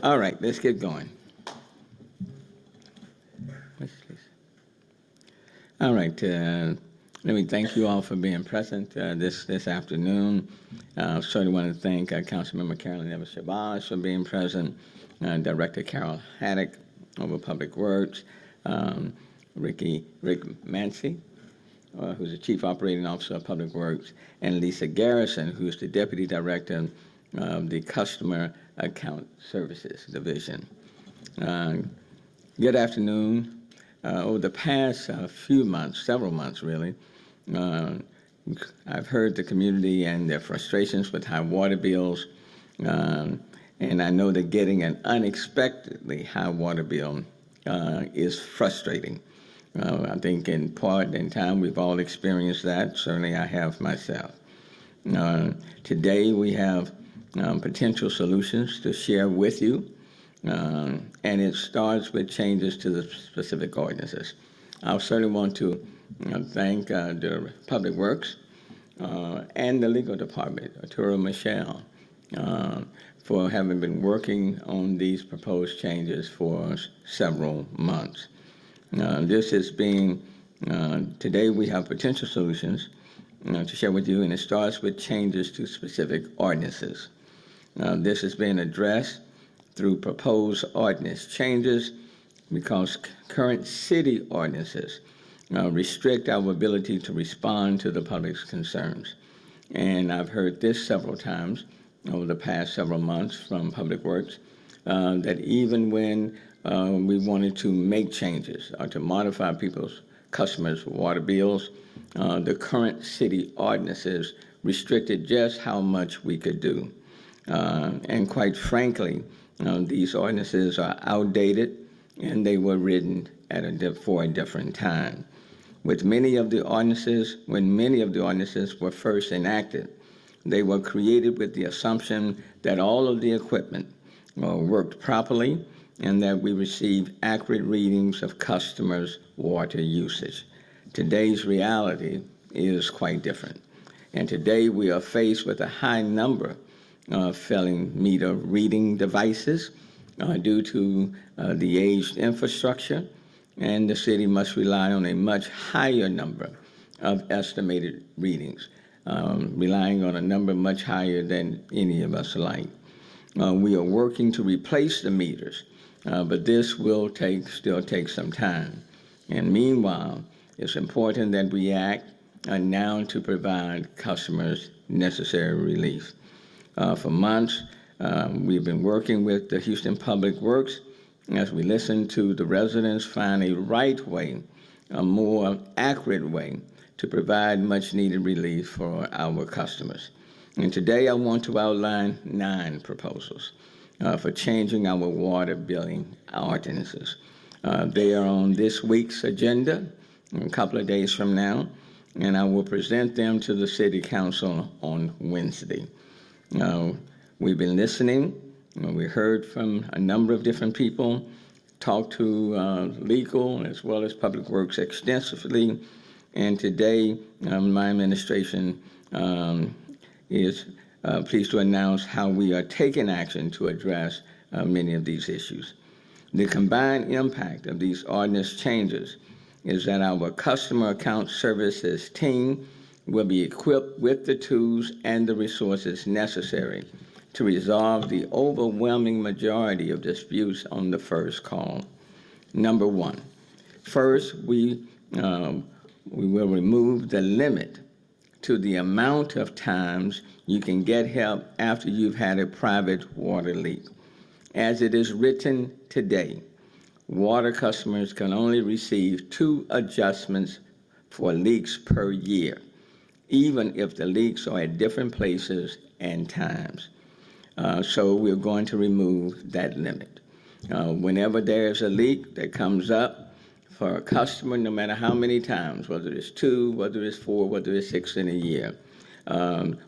All right, let's get going. All right, let me thank you all for being present this afternoon. Certainly want to thank Councilmember Carolyn Evers-Chavez for being present, Director Carol Haddock over Public Works, Rick Mancy, who's the Chief Operating Officer of Public Works, and Lisa Garrison, who's the Deputy Director of the Customer Account Services Division. Good afternoon. Over the past few months, several months really, I've heard the community and their frustrations with high water bills, and I know that getting an unexpectedly high water bill is frustrating. I think in part in time we've all experienced that. Certainly I have myself. Today we have potential solutions to share with you, and it starts with changes to the specific ordinances. I certainly want to thank the Public Works and the Legal Department, Arturo Michelle, for having been working on these proposed changes for several months. This is being, today we have potential solutions to share with you, and it starts with changes to specific ordinances. This is being addressed through proposed ordinance changes because current city ordinances restrict our ability to respond to the public's concerns. And I've heard this several times over the past several months from Public Works, that even when we wanted to make changes or to modify customers' water bills, the current city ordinances restricted just how much we could do. And quite frankly, these ordinances are outdated and they were written for a different time. When many of the ordinances were first enacted, they were created with the assumption that all of the equipment worked properly and that we received accurate readings of customers' water usage. Today's reality is quite different. And today we are faced with a high number of failing meter reading devices due to the aged infrastructure, and the city must rely on a much higher number of estimated readings, relying on a number much higher than any of us like. We are working to replace the meters, but this will still take some time. And meanwhile, it's important that we act now to provide customers necessary relief. For months, we've been working with the Houston Public Works as we listen to the residents find a right way, a more accurate way to provide much needed relief for our customers. And today I want to outline 9 proposals for changing our water billing ordinances. They are on this week's agenda a couple of days from now, and I will present them to the City Council on Wednesday. We've been listening. We heard from a number of different people, talked to legal as well as Public Works extensively, and today my administration is pleased to announce how we are taking action to address many of these issues. The combined impact of these ordinance changes is that our customer account services team will be equipped with the tools and the resources necessary to resolve the overwhelming majority of disputes on the first call. Number 1, first, we will remove the limit to the amount of times you can get help after you've had a private water leak. As it is written today, water customers can only receive 2 adjustments for leaks per year, even if the leaks are at different places and times. So we're going to remove that limit. Whenever there's a leak that comes up for a customer, no matter how many times, whether it's 2, whether it's 4, whether it's 6 in a year,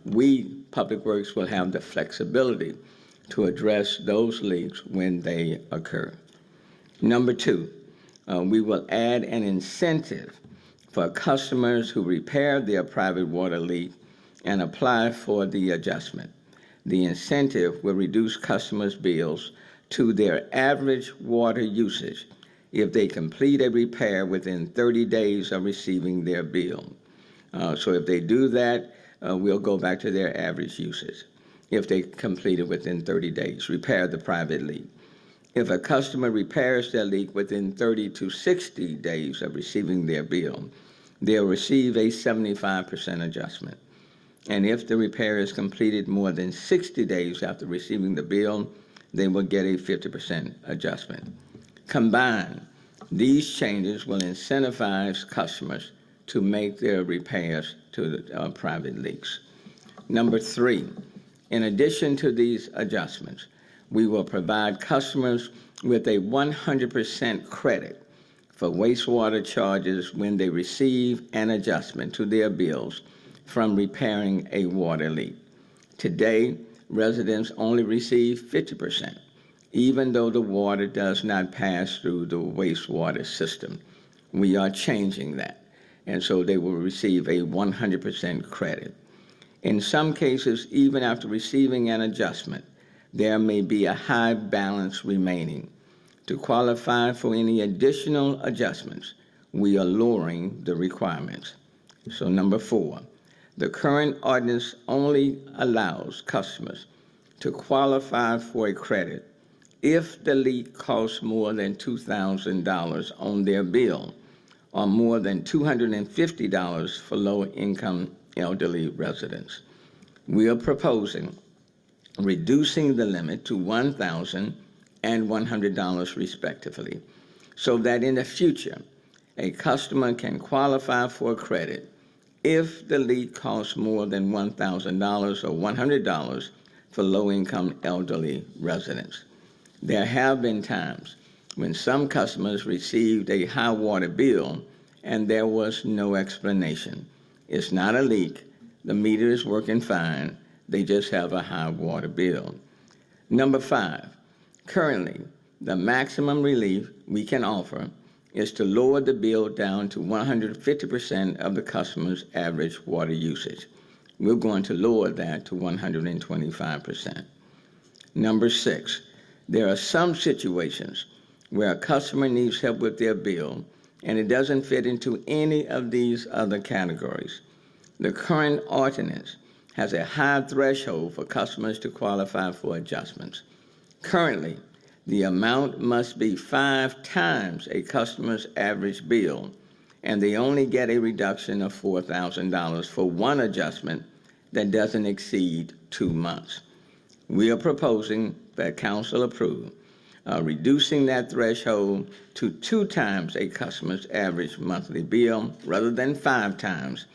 we, Public Works, will have the flexibility to address those leaks when they occur. Number 2, we will add an incentive for customers who repair their private water leak and apply for the adjustment. The incentive will reduce customers' bills to their average water usage if they complete a repair within 30 days of receiving their bill. So if they do that, we'll go back to their average usage if they complete it within 30 days, repair the private leak. If a customer repairs their leak within 30 to 60 days of receiving their bill, they'll receive a 75% adjustment. And if the repair is completed more than 60 days after receiving the bill, they will get a 50% adjustment. Combined, these changes will incentivize customers to make their repairs to the private leaks. Number 3, in addition to these adjustments, we will provide customers with a 100% credit for wastewater charges when they receive an adjustment to their bills from repairing a water leak. Today, residents only receive 50%, even though the water does not pass through the wastewater system. We are changing that, and so they will receive a 100% credit. In some cases, even after receiving an adjustment, there may be a high balance remaining. To qualify for any additional adjustments, we are lowering the requirements. So number 4, the current ordinance only allows customers to qualify for a credit if the leak costs more than $2,000 on their bill or more than $250 for low-income elderly residents. We are proposing reducing the limit to $1,000 and $100 respectively, so that in the future, a customer can qualify for a credit if the leak costs more than $1,000 or $100 for low-income elderly residents. There have been times when some customers received a high water bill and there was no explanation. It's not a leak. The meter is working fine. They just have a high water bill. Number 5, currently, the maximum relief we can offer is to lower the bill down to 150% of the customer's average water usage. We're going to lower that to 125%. Number 6, there are some situations where a customer needs help with their bill and it doesn't fit into any of these other categories. The current ordinance has a high threshold for customers to qualify for adjustments. Currently, the amount must be 5 times a customer's average bill, and they only get a reduction of $4,000 for one adjustment that doesn't exceed 2 months. We are proposing that council approve, reducing that threshold to 2 times a customer's average monthly bill rather than 5 times,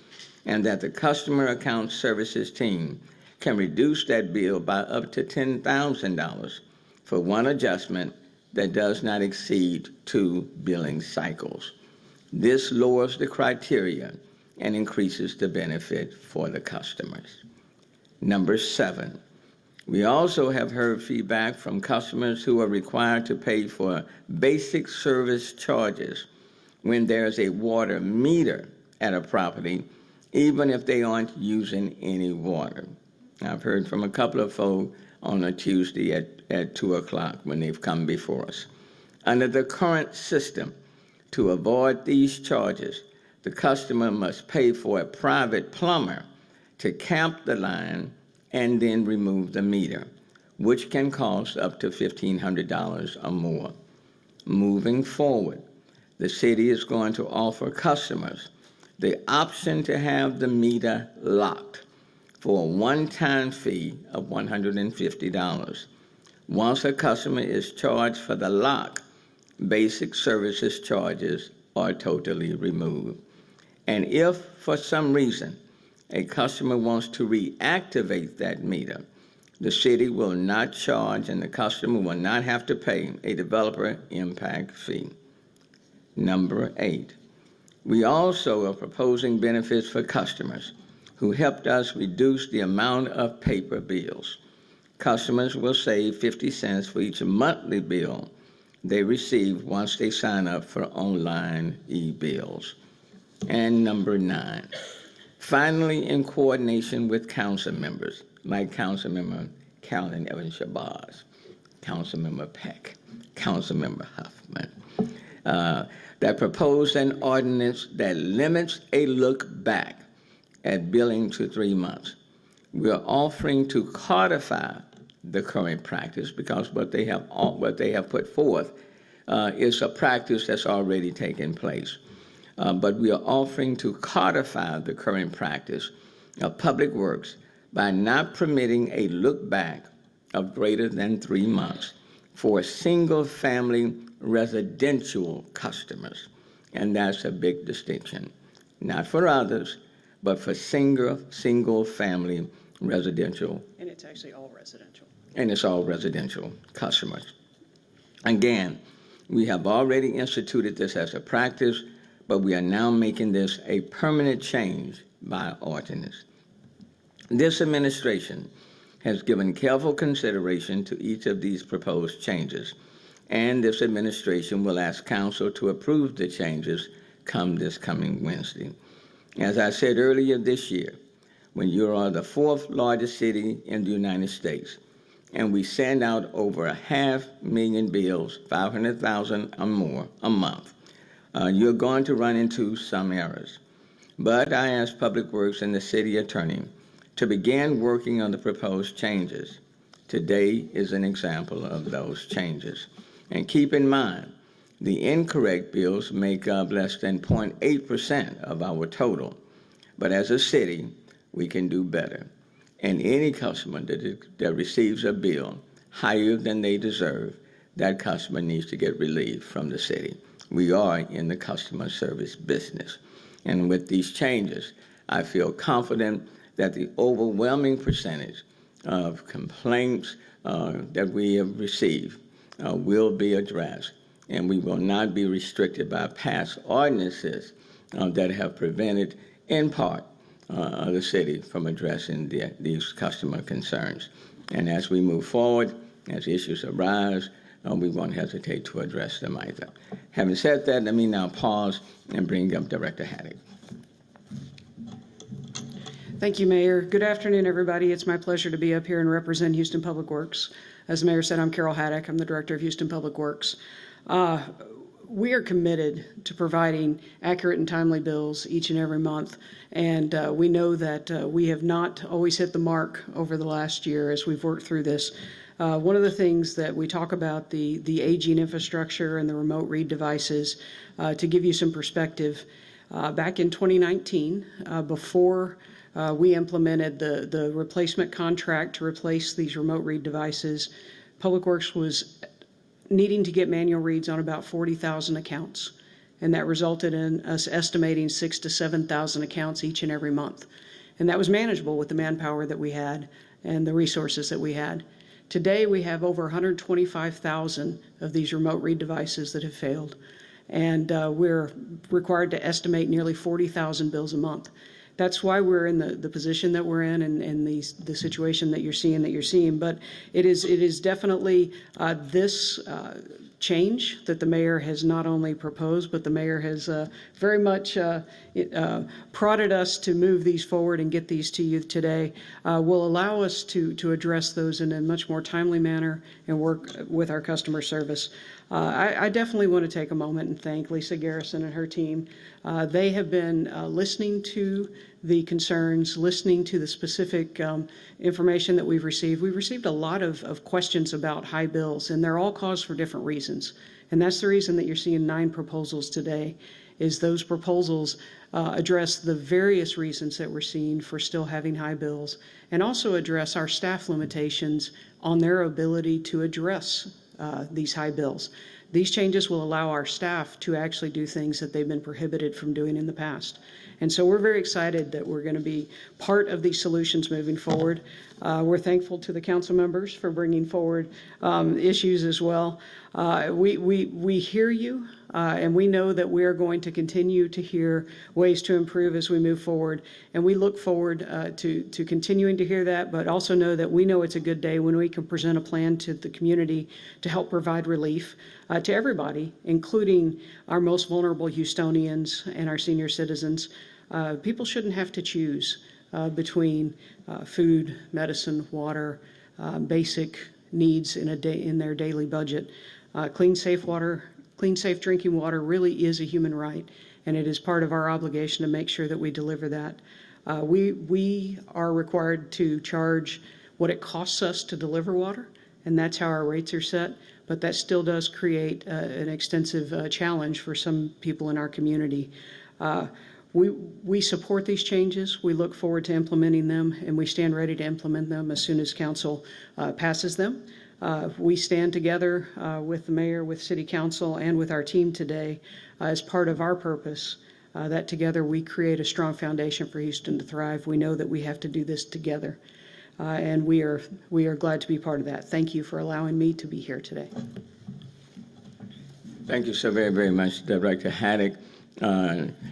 and that the customer account services team can reduce that bill by up to $10,000 for one adjustment that does not exceed 2 billing cycles. This lowers the criteria and increases the benefit for the customers. Number 7, we also have heard feedback from customers who are required to pay for basic service charges when there's a water meter at a property, even if they aren't using any water. I've heard from a couple of folks on a Tuesday at 2 o'clock when they've come before us. Under the current system, to avoid these charges, the customer must pay for a private plumber to camp the line and then remove the meter, which can cost up to $1,500 or more. Moving forward, the city is going to offer customers the option to have the meter locked for a one-time fee of $150. Once a customer is charged for the lock, basic services charges are totally removed. And if, for some reason, a customer wants to reactivate that meter, the city will not charge and the customer will not have to pay a developer impact fee. Number 8, we also are proposing benefits for customers who helped us reduce the amount of paper bills. Customers will save 50 cents for each monthly bill they receive once they sign up for online e-bills. And number 9, finally, in coordination with council members, like Councilmember Carolyn Evans Shabazz, Councilmember Peck, Councilmember Huffman, that proposed an ordinance that limits a look back at billing to 3 months. We are offering to codify the current practice because what they have put forth is a practice that's already taken place. But we are offering to codify the current practice of Public Works by not permitting a look back of greater than 3 months for single-family residential customers. And that's a big distinction. Not for others, but for single-family residential. And it's actually all residential. And it's all residential customers. Again, we have already instituted this as a practice, but we are now making this a permanent change by ordinance. This administration has given careful consideration to each of these proposed changes, and this administration will ask Council to approve the changes come this coming Wednesday. As I said earlier this year, when you are the 4th largest city in the United States, and we send out over 500,000 bills, 500,000 or more a month, you're going to run into some errors. But I asked Public Works and the city attorney to begin working on the proposed changes. Today is an example of those changes. And keep in mind, the incorrect bills make up less than 0.8% of our total. But as a city, we can do better. And any customer that receives a bill higher than they deserve, that customer needs to get relief from the city. We are in the customer service business. And with these changes, I feel confident that the overwhelming percentage of complaints that we have received will be addressed, and we will not be restricted by past ordinances that have prevented, in part, the city from addressing these customer concerns. And as we move forward, as issues arise, we won't hesitate to address them either. Having said that, let me now pause and bring up Director Haddock. Thank you, Mayor. Good afternoon, everybody. It's my pleasure to be up here and represent Houston Public Works. As the Mayor said, I'm Carol Haddock. I'm the Director of Houston Public Works. We are committed to providing accurate and timely bills each and every month, and we know that we have not always hit the mark over the last year as we've worked through this. One of the things that we talk about, the aging infrastructure and the remote read devices, to give you some perspective, back in 2019, before we implemented the replacement contract to replace these remote read devices, Public Works was needing to get manual reads on about 40,000 accounts, and that resulted in us estimating 6,000 to 7,000 accounts each and every month. And that was manageable with the manpower that we had and the resources that we had. Today, we have over 125,000 of these remote read devices that have failed, and we're required to estimate nearly 40,000 bills a month. That's why we're in the position that we're in and the situation that you're seeing. But it is definitely this change that the mayor has not only proposed, but the mayor has very much prodded us to move these forward and get these to you today, will allow us to address those in a much more timely manner and work with our customer service. I definitely want to take a moment and thank Lisa Garrison and her team. They have been listening to the concerns, listening to the specific information that we've received. We've received a lot of questions about high bills, and they're all caused for different reasons. And that's the reason that you're seeing 9 proposals today, is those proposals address the various reasons that we're seeing for still having high bills, and also address our staff limitations on their ability to address these high bills. These changes will allow our staff to actually do things that they've been prohibited from doing in the past. And so we're very excited that we're going to be part of these solutions moving forward. We're thankful to the council members for bringing forward issues as well. We hear you, and we know that we are going to continue to hear ways to improve as we move forward. And we look forward to continuing to hear that, but also know that we know it's a good day when we can present a plan to the community to help provide relief to everybody, including our most vulnerable Houstonians and our senior citizens. People shouldn't have to choose between food, medicine, water, basic needs in their daily budget. Clean, safe drinking water really is a human right, and it is part of our obligation to make sure that we deliver that. We are required to charge what it costs us to deliver water, and that's how our rates are set, but that still does create an extensive challenge for some people in our community. We support these changes. We look forward to implementing them, and we stand ready to implement them as soon as council passes them. We stand together with the mayor, with city council, and with our team today as part of our purpose that together we create a strong foundation for Houston to thrive. We know that we have to do this together, and we are glad to be part of that. Thank you for allowing me to be here today. Thank you so very, very much, Director Haddock.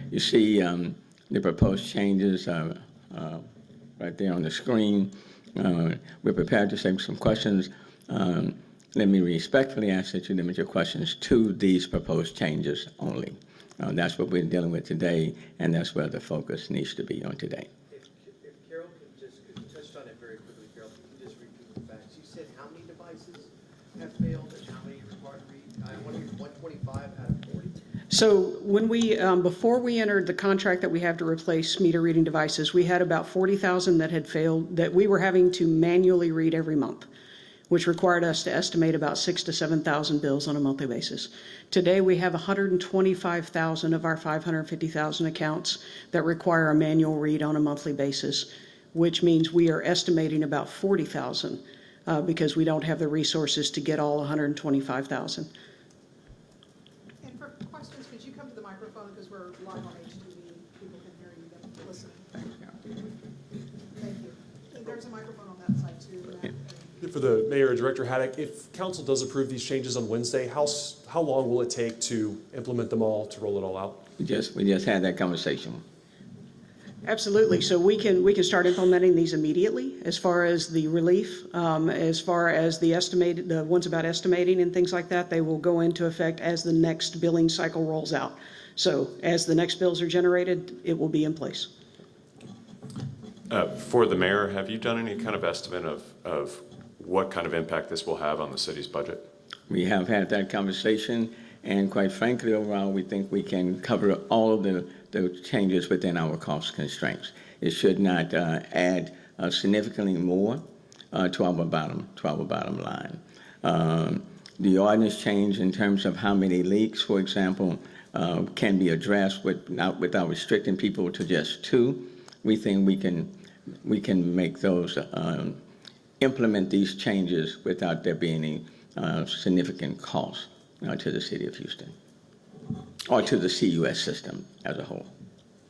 You see the proposed changes right there on the screen. We're prepared to take some questions. Let me respectfully ask that you limit your questions to these proposed changes only. That's what we're dealing with today, and that's where the focus needs to be on today. If Carol could you touched on it very quickly, Carol, if you could just repeat the facts. You said how many devices have failed and how many required to read? I want to hear 125 out of 40. So when we, before we entered the contract that we have to replace meter reading devices, we had about 40,000 that had failed, that we were having to manually read every month, which required us to estimate about 6,000 to 7,000 bills on a monthly basis. Today, we have 125,000 of our 550,000 accounts that require a manual read on a monthly basis, which means we are estimating about 40,000 because we don't have the resources to get all 125,000. And for questions, could you come to the microphone because we're live on HTV. People can hear you but listening. Thank you. And there's a microphone on that side too. For the mayor and Director Haddock, if council does approve these changes on Wednesday, how long will it take to implement them all, to roll it all out? We just had that conversation. Absolutely. So we can start implementing these immediately as far as the relief, as far as the ones about estimating and things like that, they will go into effect as the next billing cycle rolls out. So as the next bills are generated, it will be in place. For the mayor, have you done any kind of estimate of what kind of impact this will have on the city's budget? We have had that conversation, and quite frankly, overall, we think we can cover all of the changes within our cost constraints. It should not add significantly more to our bottom line. The ordinance change in terms of how many leaks, for example, can be addressed without restricting people to just 2. We think we can make those implement these changes without there being any significant cost to the city of Houston or to the CUS system as a whole.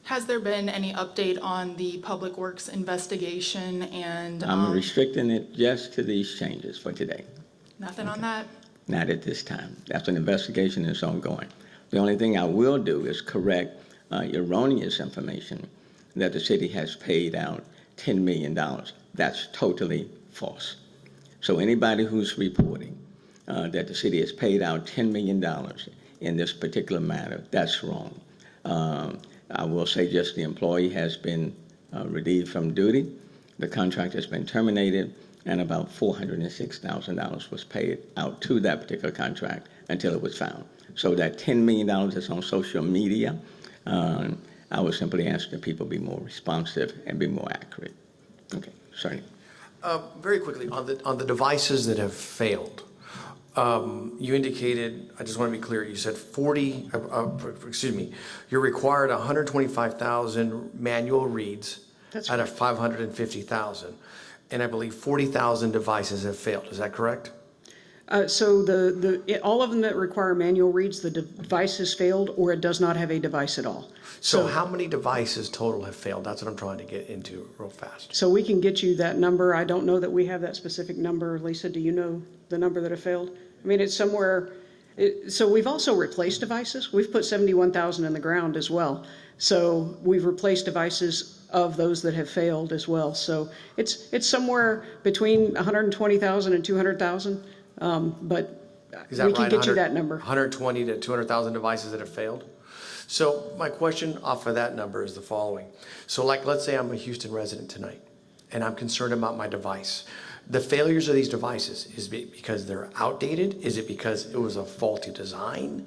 Has there been any update on the Public Works investigation and? I'm restricting it just to these changes for today. Nothing on that? Not at this time. That's an investigation that's ongoing. The only thing I will do is correct erroneous information that the city has paid out $10 million. That's totally false. So anybody who's reporting that the city has paid out $10 million in this particular matter, that's wrong. I will say just the employee has been relieved from duty, the contract has been terminated, and about $406,000 was paid out to that particular contract until it was found. So that $10 million that's on social media, I would simply ask that people be more responsive and be more accurate. Okay, sorry. Very quickly, on the devices that have failed, you indicated, I just want to be clear, you said you're required 125,000 manual reads out of 550,000. And I believe 40,000 devices have failed. Is that correct? So all of them that require manual reads, the device has failed or it does not have a device at all. So how many devices total have failed? That's what I'm trying to get into real fast. So we can get you that number. I don't know that we have that specific number. Lisa, do you know the number that have failed? I mean, it's somewhere. So we've also replaced devices. We've put 71,000 in the ground as well. So we've replaced devices of those that have failed as well. So it's somewhere between 120,000 and 200,000. But we can get you that number. 120 to 200,000 devices that have failed. So my question off of that number is the following. So like, let's say I'm a Houston resident tonight and I'm concerned about my device. The failures of these devices, is it because they're outdated? Is it because it was a faulty design?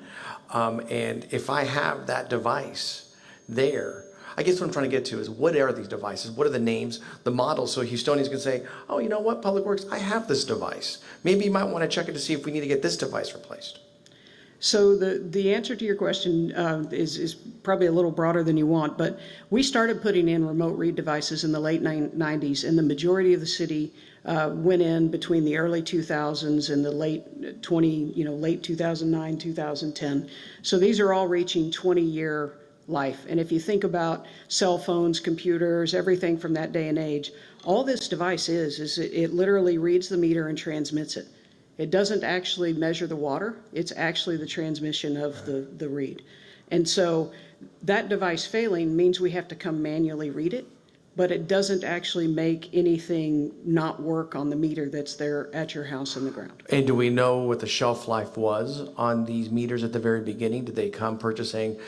And if I have that device there, I guess what I'm trying to get to is, what are these devices? What are the names, the models, so Houstonians can say, oh, you know what, Public Works, I have this device. Maybe you might want to check it to see if we need to get this device replaced. So the answer to your question is probably a little broader than you want, but we started putting in remote read devices in the late 90s, and the majority of the city went in between the early 2000s and the late 2009, 2010. So these are all reaching 20-year life. And if you think about cell phones, computers, everything from that day and age, all this device is it literally reads the meter and transmits it. It doesn't actually measure the water. It's actually the transmission of the read. And so that device failing means we have to come manually read it, but it doesn't actually make anything not work on the meter that's there at your house in the ground. And do we know what the shelf life was on these meters at the very beginning? Did they come purchasing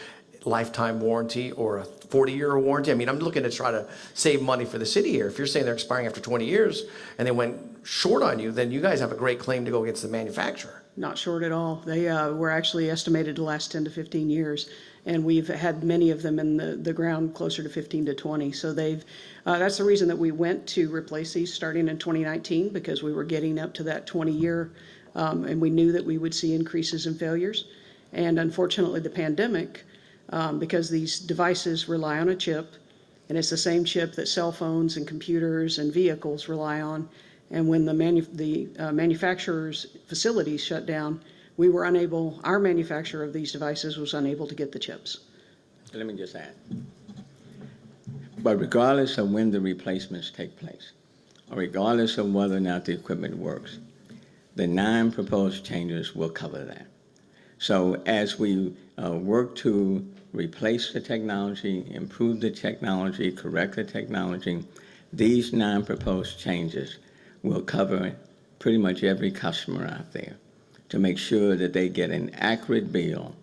lifetime warranty or a 40-year warranty? I mean, I'm looking to try to save money for the city here. If you're saying they're expiring after 20 years and they went short on you, then you guys have a great claim to go against the manufacturer. Not short at all. They were actually estimated to last 10 to 15 years, and we've had many of them in the ground closer to 15 to 20. So that's the reason that we went to replace these starting in 2019, because we were getting up to that 20-year, and we knew that we would see increases in failures. And unfortunately, the pandemic, because these devices rely on a chip, and it's the same chip that cell phones and computers and vehicles rely on. And when the manufacturer's facilities shut down, our manufacturer of these devices was unable to get the chips. Let me just add. But regardless of when the replacements take place, or regardless of whether or not the equipment works, the 9 proposed changes will cover that. So as we work to replace the technology, improve the technology, correct the technology, these 9 proposed changes will cover pretty much every customer out there to make sure that they get an accurate bill,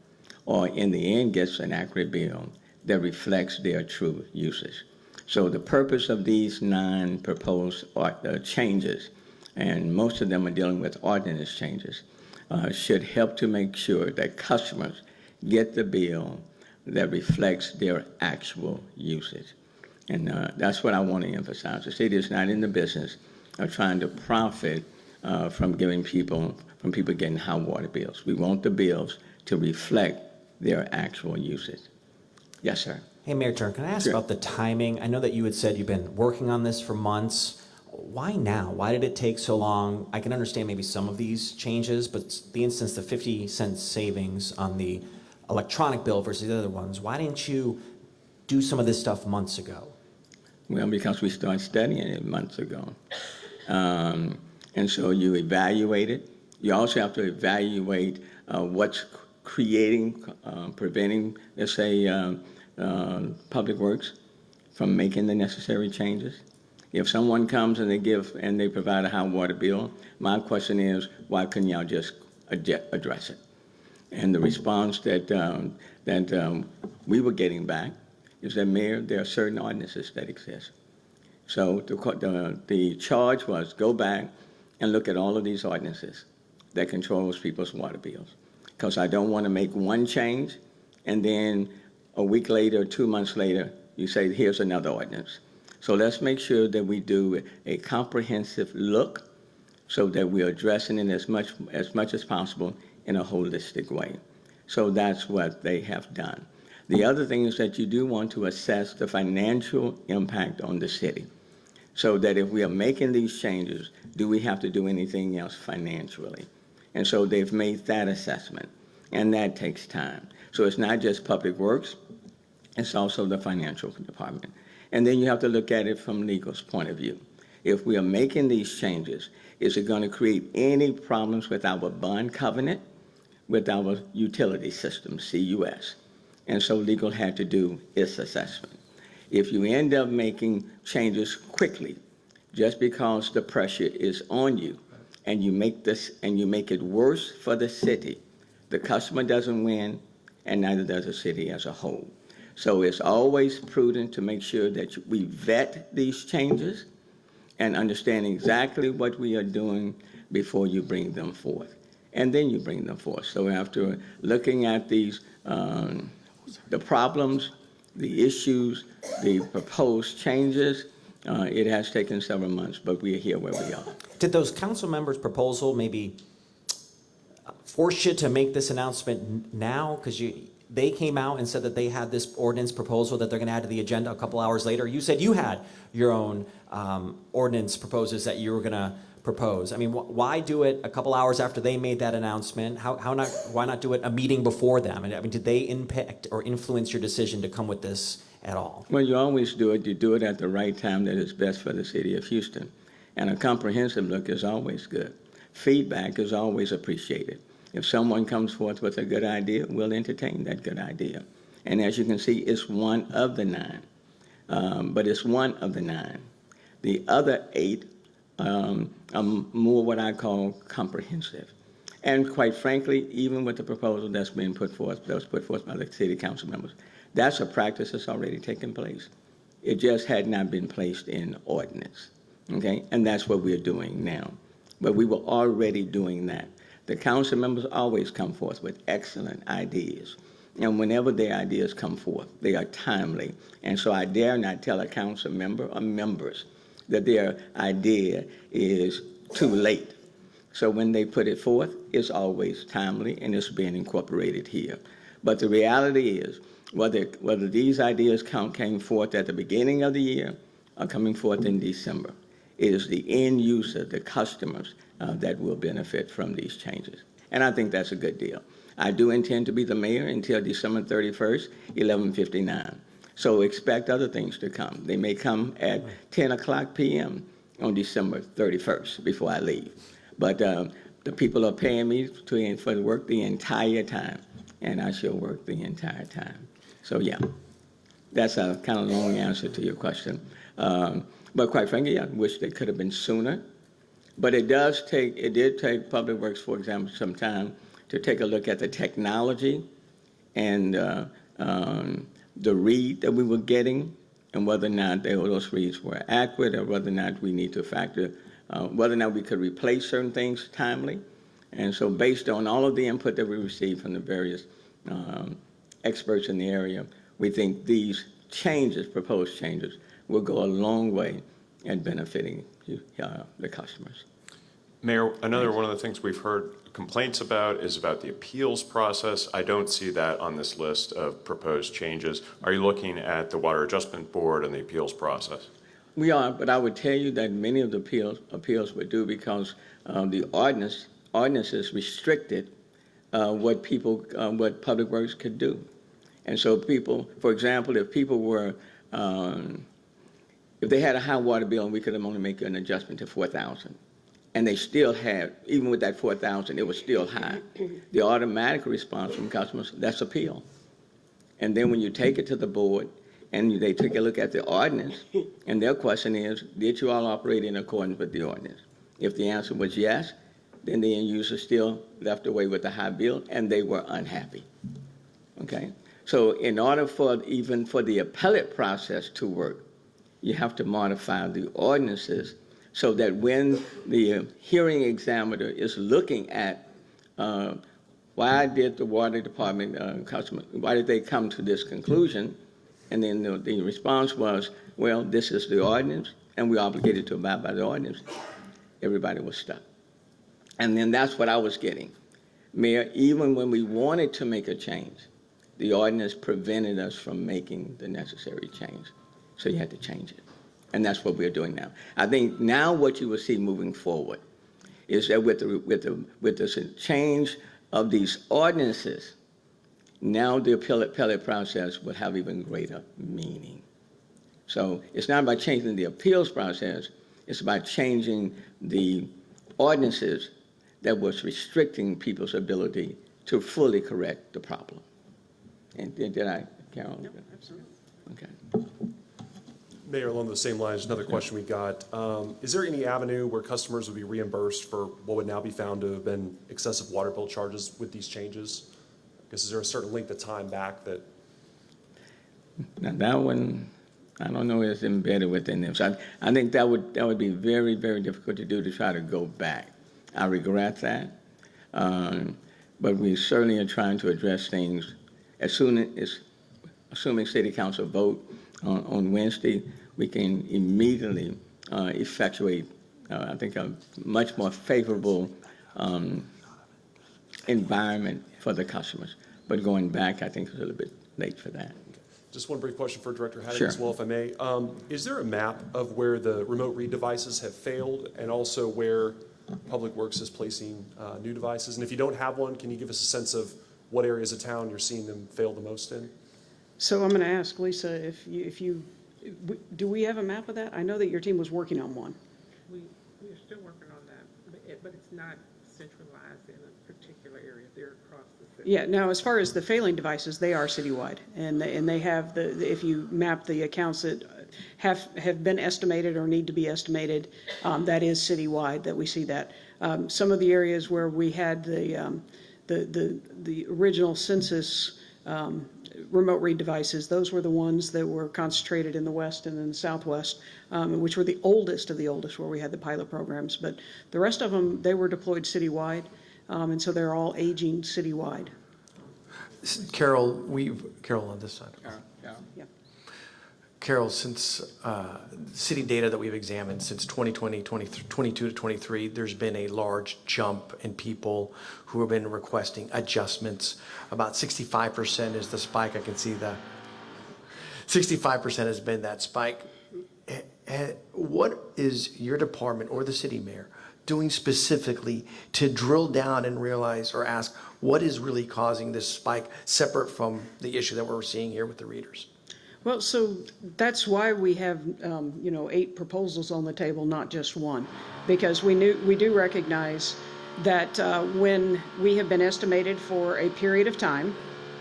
or in the end gets an accurate bill that reflects their true usage. So the purpose of these 9 proposed changes, and most of them are dealing with ordinance changes, should help to make sure that customers get the bill that reflects their actual usage. And that's what I want to emphasize. The city is not in the business of trying to profit from people getting high water bills. We want the bills to reflect their actual usage. Yes, sir. Hey, Mayor Turner, can I ask Sure. about the timing? I know that you had said you've been working on this for months. Why now? Why did it take so long? I can understand maybe some of these changes, but the instance, the 50-cent savings on the electronic bill versus the other ones, why didn't you do some of this stuff months ago? Well, because we started studying it months ago. And so you evaluate it. You also have to evaluate what's preventing, let's say, Public Works from making the necessary changes. If someone comes and they provide a high water bill, my question is, why couldn't y'all just address it? And the response that we were getting back is that, Mayor, there are certain ordinances that exist. So the charge was go back and look at all of these ordinances that controls people's water bills. Because I don't want to make one change and then a week later, 2 months later, you say, here's another ordinance. So let's make sure that we do a comprehensive look so that we're addressing it as much as possible in a holistic way. So that's what they have done. The other thing is that you do want to assess the financial impact on the city, so that if we are making these changes, do we have to do anything else financially? And so they've made that assessment, and that takes time. So it's not just Public Works, it's also the financial department. And then you have to look at it from legal's point of view. If we are making these changes, is it going to create any problems with our bond covenant, with our utility system, CUS? And so legal had to do its assessment. If you end up making changes quickly, just because the pressure is on you, and you make it worse for the city, the customer doesn't win, and neither does the city as a whole. So it's always prudent to make sure that we vet these changes and understand exactly what we are doing before you bring them forth. And then you bring them forth. So after looking at these, the problems, the issues, the proposed changes, it has taken several months, but we are here where we are. Did those council members' proposal maybe force you to make this announcement now? Because they came out and said that they had this ordinance proposal that they're going to add to the agenda a couple hours later. You said you had your own ordinance proposals that you were going to propose. I mean, why do it a couple hours after they made that announcement? Why not do it a meeting before them? And I mean, did they impact or influence your decision to come with this at all? Well, you always do it. You do it at the right time that is best for the city of Houston. And a comprehensive look is always good. Feedback is always appreciated. If someone comes forth with a good idea, we'll entertain that good idea. And as you can see, it's one of the 9. But it's one of the 9. The other 8 are more what I call comprehensive. And quite frankly, even with the proposal that's been put forth, that was put forth by the city council members, that's a practice that's already taken place. It just had not been placed in ordinance, okay? And that's what we're doing now. But we were already doing that. The council members always come forth with excellent ideas. And whenever their ideas come forth, they are timely. And so I dare not tell a council member or members that their idea is too late. So when they put it forth, it's always timely and it's being incorporated here. But the reality is, whether these ideas came forth at the beginning of the year or coming forth in December, it is the end user, the customers, that will benefit from these changes. And I think that's a good deal. I do intend to be the mayor until December 31st, 11:59. So expect other things to come. They may come at 10 o'clock p.m. on December 31st before I leave. But the people are paying me for the work the entire time, and I shall work the entire time. So yeah, that's a kind of long answer to your question. But quite frankly, I wish they could have been sooner. But it did take Public Works, for example, some time to take a look at the technology and the read that we were getting and whether or not those reads were accurate or whether or not we need to factor, whether or not we could replace certain things timely. And so based on all of the input that we received from the various experts in the area, we think these changes, proposed changes, will go a long way in benefiting the customers. Mayor, one of the things we've heard complaints about is about the appeals process. I don't see that on this list of proposed changes. Are you looking at the Water Adjustment Board and the appeals process? We are, but I would tell you that many of the appeals were due because the ordinances restricted what Public Works could do. And so people, for example, if people were, if they had a high water bill and we could only make an adjustment to $4,000, and they still had, even with that $4,000, it was still high. The automatic response from customers, that's appeal. And then when you take it to the board and they take a look at the ordinance, and their question is, did you all operate in accordance with the ordinance? If the answer was yes, then the end user still left away with a high bill and they were unhappy, okay? So in order for even for the appellate process to work, you have to modify the ordinances so that when the hearing examiner is looking at why did the water department why did they come to this conclusion, and then the response was, well, this is the ordinance and we're obligated to abide by the ordinance, everybody was stuck. And then that's what I was getting. Mayor, even when we wanted to make a change, the ordinance prevented us from making the necessary change. So you had to change it. And that's what we're doing now. I think now what you will see moving forward is that with the change of these ordinances, now the appellate process will have even greater meaning. So it's not about changing the appeals process, it's about changing the ordinances that was restricting people's ability to fully correct the problem. And did I, Carol? No, absolutely. Okay. Mayor, along those same lines, another question we got. Is there any avenue where customers would be reimbursed for what would now be found to have been excessive water bill charges with these changes? I guess is there a certain length of time back that? Now that one, I don't know if it's embedded within them. So I think that would be very, very difficult to do, to try to go back. I regret that. But we certainly are trying to address things as soon as, assuming City Council vote on Wednesday, we can immediately effectuate, I think, a much more favorable environment for the customers. But going back, I think it's a little bit late for that. Just one brief question for Director Haddock Sure. as well, if I may. Is there a map of where the remote read devices have failed, and also where Public Works is placing new devices? And if you don't have one, can you give us a sense of what areas of town you're seeing them fail the most in? So I'm going to ask Lisa do we have a map of that? I know that your team was working on one. We're still working on that, but it's not centralized in a particular area. They're across the city. Yeah, now as far as the failing devices, they are citywide, and they have if you map the accounts that have been estimated or need to be estimated, that is citywide that we see that. Some of the areas where we had the original census remote read devices, those were the ones that were concentrated in the west and in the southwest, which were the oldest of the oldest, where we had the pilot programs. But the rest of them, they were deployed citywide, and so they're all aging citywide. Carol, Carol on this side. Yeah. Carol, since city data that we've examined since 2020, 22 to 23, there's been a large jump in people who have been requesting adjustments. About 65% is the spike. I can see the 65% has been that spike. What is your department or the city mayor doing specifically to drill down and realize or ask what is really causing this spike, separate from the issue that we're seeing here with the readers? Well, so that's why we have, 8 proposals on the table, not just one, because we do recognize that when we have been estimated for a period of time,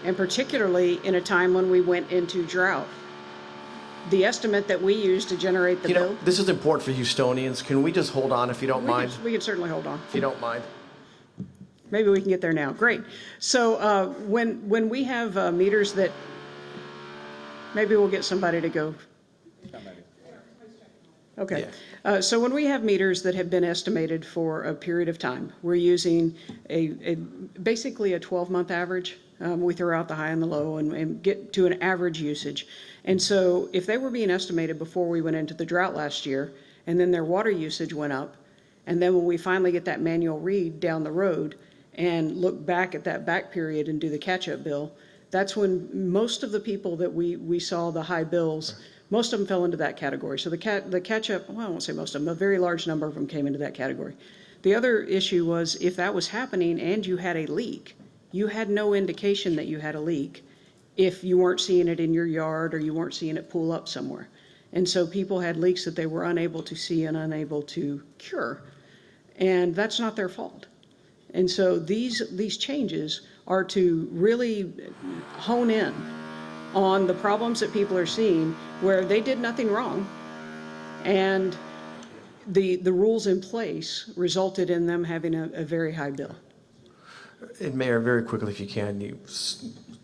and particularly in a time when we went into drought, the estimate that we use to generate the bill. This is important for Houstonians. Can we just hold on if you don't mind? We can certainly hold on. If you don't mind. Maybe we can get there now. Great. So when we have meters that, maybe we'll get somebody to go. Okay. So when we have meters that have been estimated for a period of time, we're using basically a 12-month average. We throw out the high and the low and get to an average usage. And so if they were being estimated before we went into the drought last year, and then their water usage went up, and then when we finally get that manual read down the road and look back at that back period and do the catch-up bill, that's when most of the people that we saw the high bills, most of them fell into that category. So the catch-up, well, I won't say most of them, a very large number of them came into that category. The other issue was if that was happening and you had a leak, you had no indication that you had a leak if you weren't seeing it in your yard or you weren't seeing it pool up somewhere. And so people had leaks that they were unable to see and unable to cure. And that's not their fault. And so these changes are to really hone in on the problems that people are seeing where they did nothing wrong, and the rules in place resulted in them having a very high bill. And Mayor, very quickly if you can, you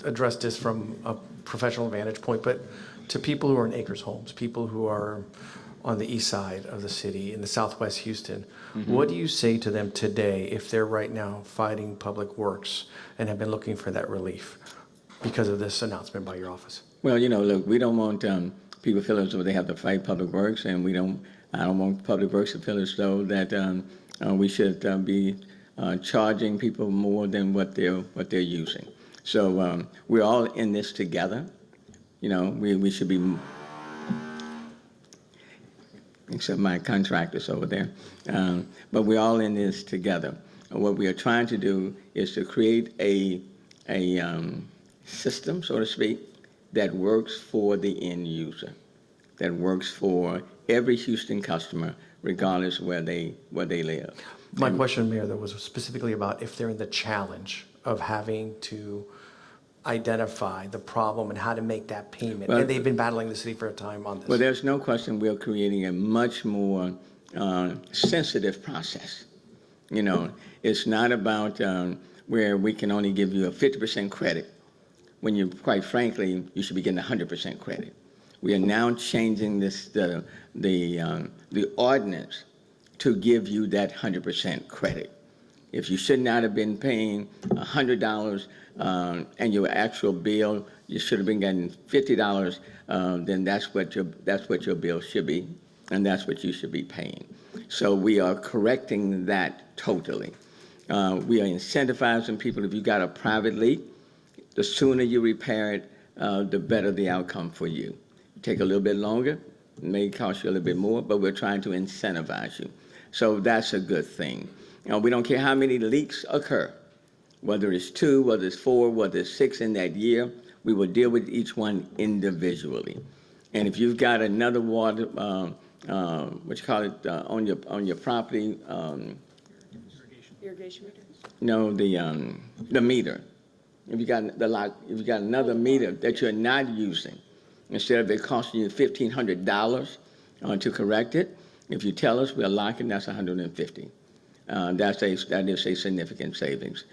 address this from a professional vantage point, but to people who are in acres homes, people who are on the east side of the city in the southwest Houston, what do you say to them today if they're right now fighting Public Works and have been looking for that relief because of this announcement by your office? Well, look, we don't want people to feel as though they have to fight Public Works, and I don't want Public Works to feel as though that we should be charging people more than what they're using. So we're all in this together. We should be, except my contractors over there, but we're all in this together. What we are trying to do is to create a system, so to speak, that works for the end user, that works for every Houston customer, regardless where they live. My question, Mayor, though, was specifically about if they're in the challenge of having to identify the problem and how to make that payment. Well, and they've been battling the city for a time on this. Well, there's no question we're creating a much more sensitive process. It's not about where we can only give you a 50% credit when quite frankly, you should be getting 100% credit. We are now changing the ordinance to give you that 100% credit. If you should not have been paying $100 and your actual bill, you should have been getting $50, then that's what your bill should be, and that's what you should be paying. So we are correcting that totally. We are incentivizing people. If you got a private leak, the sooner you repair it, the better the outcome for you. Take a little bit longer, it may cost you a little bit more, but we're trying to incentivize you. So that's a good thing. We don't care how many leaks occur, whether it's 2, whether it's 4, whether it's 6 in that year, we will deal with each one individually. And if you've got another water, what you call it, on your property, Irrigation meter? no, the meter. If you got another meter that you're not using, instead of it costing you $1,500 to correct it, if you tell us, we'll lock it, that's $150. That is a significant savings.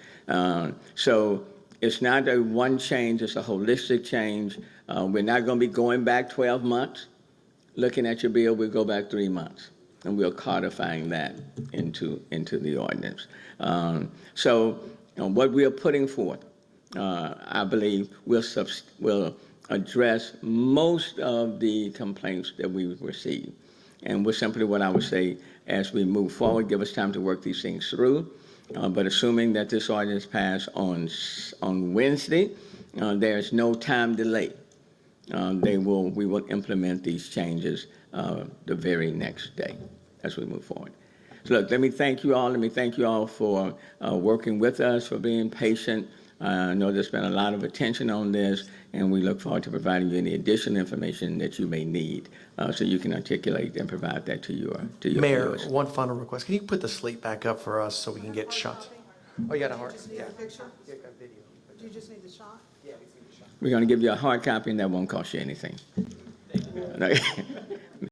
So it's not a one change, it's a holistic change. We're not going to be going back 12 months. Looking at your bill, we'll go back 3 months, and we're codifying that into the ordinance. So what we are putting forth, I believe, will address most of the complaints that we've received. And we're simply what I would say, as we move forward, give us time to work these things through. But assuming that this ordinance passed on Wednesday, there is no time delay. We will implement these changes the very next day as we move forward. So look, let me thank you all. Let me thank you all for working with us, for being patient. I know there's been a lot of attention on this, and we look forward to providing you any additional information that you may need so you can articulate and provide that to your Mayor, viewers. one final request. Can you put the slate back up for us so we can get shots? Oh, you got a hard? Just need Yeah. a picture? Yeah, got video. Do you just need the shot? Yeah, we can get a shot. We're going to give you a hard copy, and that won't cost you anything.